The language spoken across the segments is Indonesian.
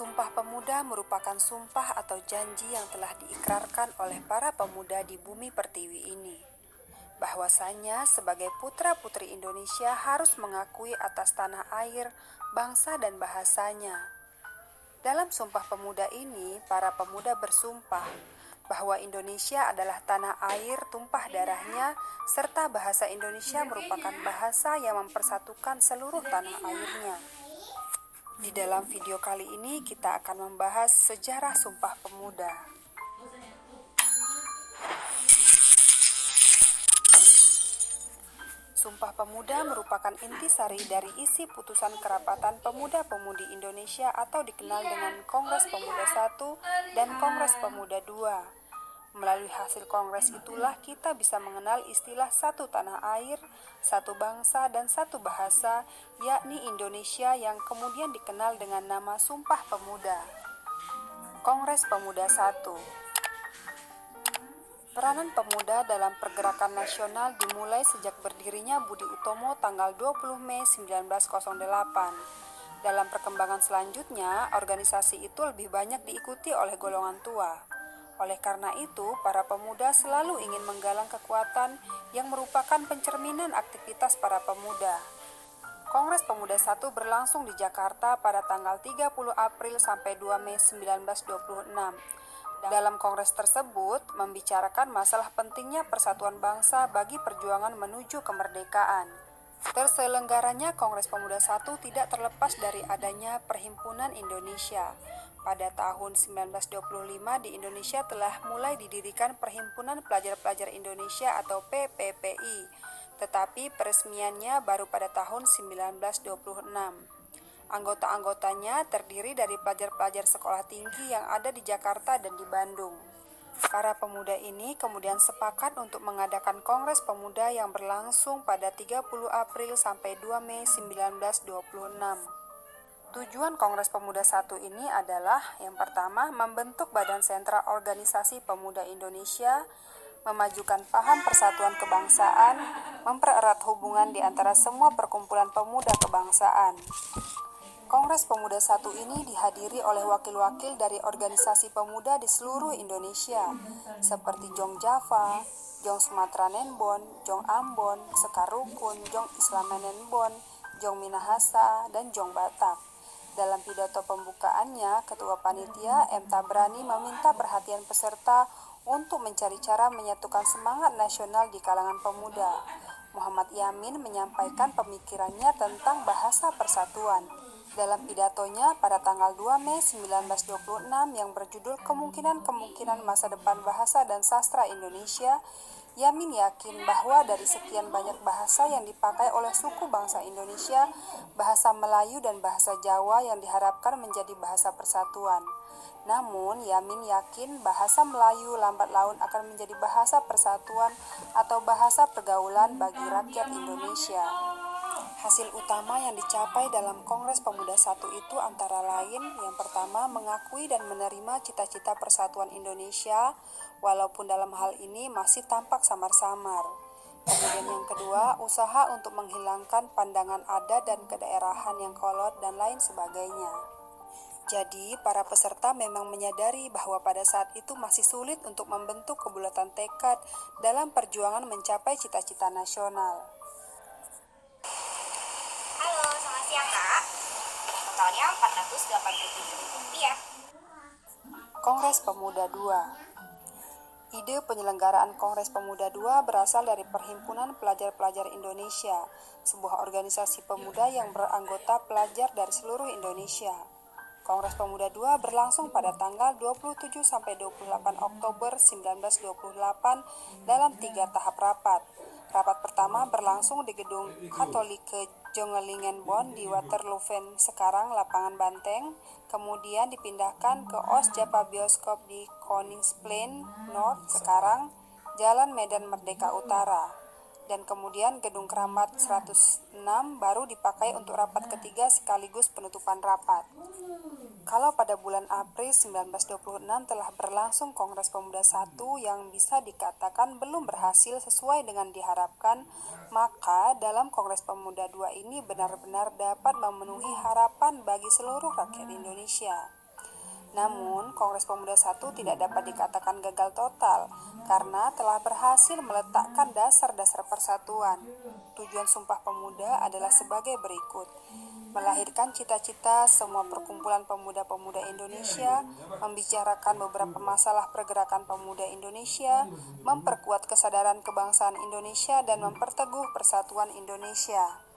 Sumpah Pemuda merupakan sumpah atau janji yang telah diikrarkan oleh para pemuda di bumi pertiwi ini, bahwasanya sebagai putra-putri Indonesia harus mengakui atas tanah air, bangsa dan bahasanya. Dalam Sumpah Pemuda ini, para pemuda bersumpah bahwa Indonesia adalah tanah air tumpah darahnya, serta bahasa Indonesia merupakan bahasa yang mempersatukan seluruh tanah airnya. Di dalam video kali ini kita akan membahas sejarah Sumpah Pemuda. Sumpah Pemuda merupakan intisari dari isi putusan Kerapatan Pemuda-Pemudi Indonesia atau dikenal dengan Kongres Pemuda I dan Kongres Pemuda II. Melalui hasil kongres itulah kita bisa mengenal istilah satu tanah air, satu bangsa, dan satu bahasa, yakni Indonesia yang kemudian dikenal dengan nama Sumpah Pemuda. Kongres Pemuda I. Peranan pemuda dalam pergerakan nasional dimulai sejak berdirinya Budi Utomo tanggal 20 Mei 1908. Dalam perkembangan selanjutnya, organisasi itu lebih banyak diikuti oleh golongan tua. Oleh karena itu, para pemuda selalu ingin menggalang kekuatan yang merupakan pencerminan aktivitas para pemuda. Kongres Pemuda I berlangsung di Jakarta pada tanggal 30 April sampai 2 Mei 1926. Dalam kongres tersebut, membicarakan masalah pentingnya persatuan bangsa bagi perjuangan menuju kemerdekaan. Terselenggaranya Kongres Pemuda I tidak terlepas dari adanya Perhimpunan Indonesia. Pada tahun 1925 di Indonesia telah mulai didirikan Perhimpunan Pelajar-Pelajar Indonesia atau PPPI, tetapi peresmiannya baru pada tahun 1926. Anggota-anggotanya terdiri dari pelajar-pelajar sekolah tinggi yang ada di Jakarta dan di Bandung. Para pemuda ini kemudian sepakat untuk mengadakan Kongres Pemuda yang berlangsung pada 30 April sampai 2 Mei 1926. Tujuan Kongres Pemuda I ini adalah yang pertama, membentuk Badan Sentra Organisasi Pemuda Indonesia, memajukan paham persatuan kebangsaan, mempererat hubungan di antara semua perkumpulan pemuda kebangsaan. Kongres Pemuda I ini dihadiri oleh wakil-wakil dari organisasi pemuda di seluruh Indonesia, seperti Jong Java, Jong Sumatera Nenbon, Jong Ambon, Sekar Rukun, Jong Islam Nenbon, Jong Minahasa, dan Jong Batak. Dalam pidato pembukaannya, Ketua Panitia M. Tabrani meminta perhatian peserta untuk mencari cara menyatukan semangat nasional di kalangan pemuda. Muhammad Yamin menyampaikan pemikirannya tentang bahasa persatuan. Dalam pidatonya pada tanggal 2 Mei 1926 yang berjudul Kemungkinan-Kemungkinan Masa Depan Bahasa dan Sastra Indonesia, Yamin yakin bahwa dari sekian banyak bahasa yang dipakai oleh suku bangsa Indonesia, bahasa Melayu dan bahasa Jawa yang diharapkan menjadi bahasa persatuan. Namun, Yamin yakin bahasa Melayu lambat laun akan menjadi bahasa persatuan atau bahasa pergaulan bagi rakyat Indonesia. Hasil utama yang dicapai dalam Kongres Pemuda I itu antara lain, yang pertama, mengakui dan menerima cita-cita persatuan Indonesia, walaupun dalam hal ini masih tampak samar-samar. Kemudian yang kedua, usaha untuk menghilangkan pandangan adat dan kedaerahan yang kolot dan lain sebagainya. Jadi, para peserta memang menyadari bahwa pada saat itu masih sulit untuk membentuk kebulatan tekad dalam perjuangan mencapai cita-cita nasional. Halo, selamat siang Kak. Totalnya Rp487.000. Kongres Pemuda II. Ide penyelenggaraan Kongres Pemuda II berasal dari Perhimpunan Pelajar-Pelajar Indonesia, sebuah organisasi pemuda yang beranggota pelajar dari seluruh Indonesia. Kongres Pemuda II berlangsung pada tanggal 27 sampai 28 Oktober 1928 dalam 3 tahap rapat. Rapat pertama berlangsung di Gedung Katolike Jongelingenbon di Waterlooven, sekarang Lapangan Banteng, kemudian dipindahkan ke Os Japa Bioskop di Koningsplein North, sekarang Jalan Medan Merdeka Utara, dan kemudian Gedung Keramat 106 baru dipakai untuk rapat ketiga sekaligus penutupan rapat. Kalau pada bulan April 1926 telah berlangsung Kongres Pemuda I yang bisa dikatakan belum berhasil sesuai dengan diharapkan, maka dalam Kongres Pemuda II ini benar-benar dapat memenuhi harapan bagi seluruh rakyat Indonesia. Namun, Kongres Pemuda I tidak dapat dikatakan gagal total karena telah berhasil meletakkan dasar-dasar persatuan. Tujuan Sumpah Pemuda adalah sebagai berikut: melahirkan cita-cita semua perkumpulan pemuda-pemuda Indonesia, membicarakan beberapa masalah pergerakan pemuda Indonesia, memperkuat kesadaran kebangsaan Indonesia, dan memperteguh persatuan Indonesia.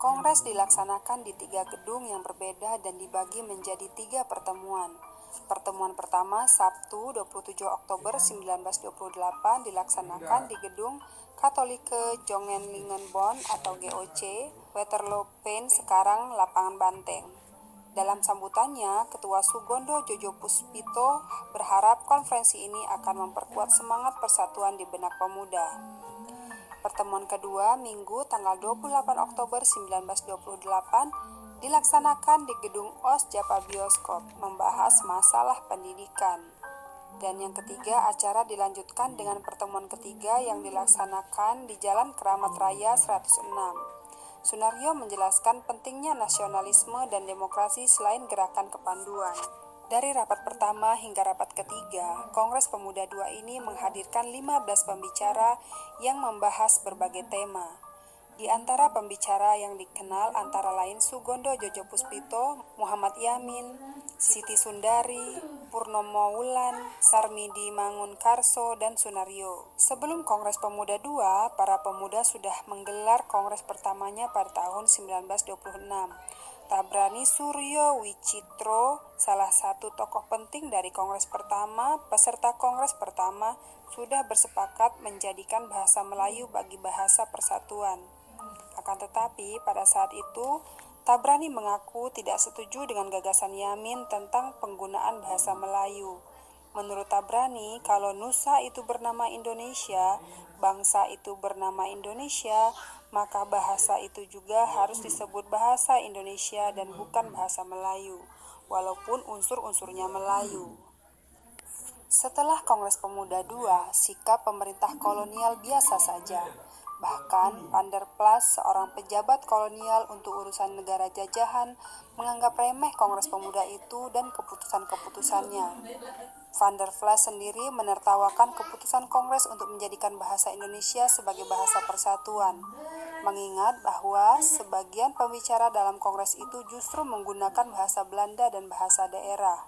Kongres dilaksanakan di 3 gedung yang berbeda dan dibagi menjadi 3 pertemuan. Pertemuan pertama, Sabtu 27 Oktober 1928 dilaksanakan di Gedung Katolike Jongenlingenbond atau GOC, Waterloo Plain, sekarang Lapangan Banteng. Dalam sambutannya, Ketua Sugondo Jojo Puspito berharap konferensi ini akan memperkuat semangat persatuan di benak pemuda. Pertemuan kedua, Minggu tanggal 28 Oktober 1928, dilaksanakan di Gedung OS Japa Bioskop, membahas masalah pendidikan. Dan yang ketiga, acara dilanjutkan dengan pertemuan ketiga yang dilaksanakan di Jalan Keramat Raya 106. Sunario menjelaskan pentingnya nasionalisme dan demokrasi selain gerakan kepanduan. Dari rapat pertama hingga rapat ketiga, Kongres Pemuda II ini menghadirkan 15 pembicara yang membahas berbagai tema. Di antara pembicara yang dikenal antara lain Sugondo Jojo Puspito, Muhammad Yamin, Siti Sundari, Purnomo Wulan, Sarmidi Mangunkarso, dan Sunario. Sebelum Kongres Pemuda II, para pemuda sudah menggelar kongres pertamanya pada tahun 1926. Tabrani Suryo Wicitro, salah satu tokoh penting dari kongres pertama, peserta kongres pertama, sudah bersepakat menjadikan bahasa Melayu bagi bahasa persatuan. Akan tetapi, pada saat itu, Tabrani mengaku tidak setuju dengan gagasan Yamin tentang penggunaan bahasa Melayu. Menurut Tabrani, kalau Nusa itu bernama Indonesia, bangsa itu bernama Indonesia, maka bahasa itu juga harus disebut bahasa Indonesia dan bukan bahasa Melayu, walaupun unsur-unsurnya Melayu. Setelah Kongres Pemuda II, sikap pemerintah kolonial biasa saja. Bahkan, Van der Plas, seorang pejabat kolonial untuk urusan negara jajahan, menganggap remeh Kongres Pemuda itu dan keputusan-keputusannya. Van der Plas sendiri menertawakan keputusan Kongres untuk menjadikan bahasa Indonesia sebagai bahasa persatuan, mengingat bahwa sebagian pembicara dalam Kongres itu justru menggunakan bahasa Belanda dan bahasa daerah.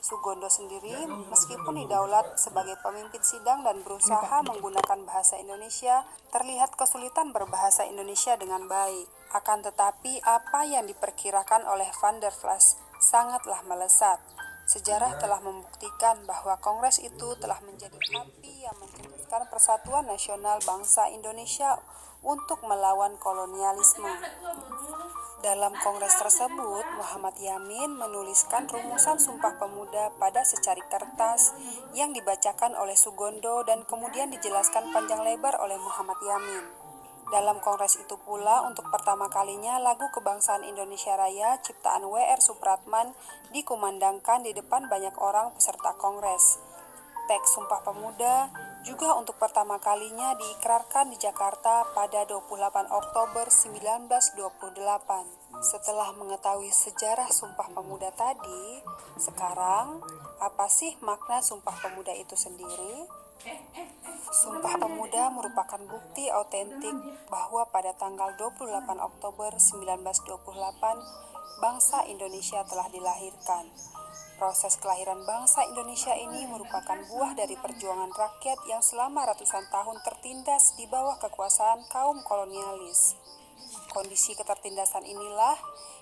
Sugondo sendiri, meskipun didaulat sebagai pemimpin sidang dan berusaha menggunakan bahasa Indonesia, terlihat kesulitan berbahasa Indonesia dengan baik. Akan tetapi, apa yang diperkirakan oleh Van der Plas sangatlah melesat. Sejarah telah membuktikan bahwa Kongres itu telah menjadi api yang mencetuskan persatuan nasional bangsa Indonesia untuk melawan kolonialisme. Dalam kongres tersebut, Muhammad Yamin menuliskan rumusan Sumpah Pemuda pada secarik kertas yang dibacakan oleh Sugondo dan kemudian dijelaskan panjang lebar oleh Muhammad Yamin. Dalam kongres itu pula, untuk pertama kalinya lagu Kebangsaan Indonesia Raya ciptaan W.R. Supratman dikumandangkan di depan banyak orang peserta kongres. Teks Sumpah Pemuda juga untuk pertama kalinya diikrarkan di Jakarta pada 28 Oktober 1928. Setelah mengetahui sejarah Sumpah Pemuda tadi, sekarang apa sih makna Sumpah Pemuda itu sendiri? Sumpah Pemuda merupakan bukti autentik bahwa pada tanggal 28 Oktober 1928, bangsa Indonesia telah dilahirkan. Proses kelahiran bangsa Indonesia ini merupakan buah dari perjuangan rakyat yang selama ratusan tahun tertindas di bawah kekuasaan kaum kolonialis. Kondisi ketertindasan inilah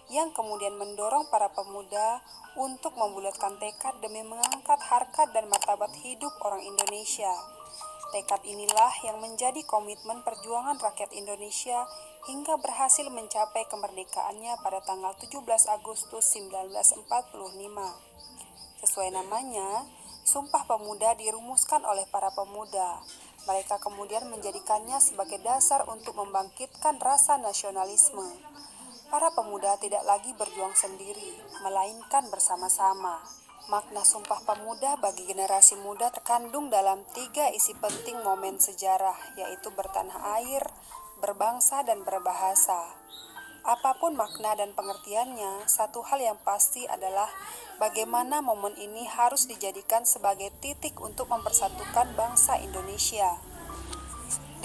yang kemudian mendorong para pemuda untuk membulatkan tekad demi mengangkat harkat dan martabat hidup orang Indonesia. Tekad inilah yang menjadi komitmen perjuangan rakyat Indonesia hingga berhasil mencapai kemerdekaannya pada tanggal 17 Agustus 1945. Sesuai namanya, Sumpah Pemuda dirumuskan oleh para pemuda. Mereka kemudian menjadikannya sebagai dasar untuk membangkitkan rasa nasionalisme. Para pemuda tidak lagi berjuang sendiri, melainkan bersama-sama. Makna Sumpah Pemuda bagi generasi muda terkandung dalam 3 isi penting momen sejarah, yaitu bertanah air, berbangsa, dan berbahasa. Apapun makna dan pengertiannya, satu hal yang pasti adalah bagaimana momen ini harus dijadikan sebagai titik untuk mempersatukan bangsa Indonesia.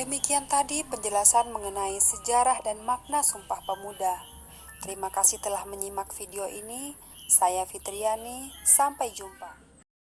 Demikian tadi penjelasan mengenai sejarah dan makna Sumpah Pemuda. Terima kasih telah menyimak video ini. Saya Fitriani, sampai jumpa.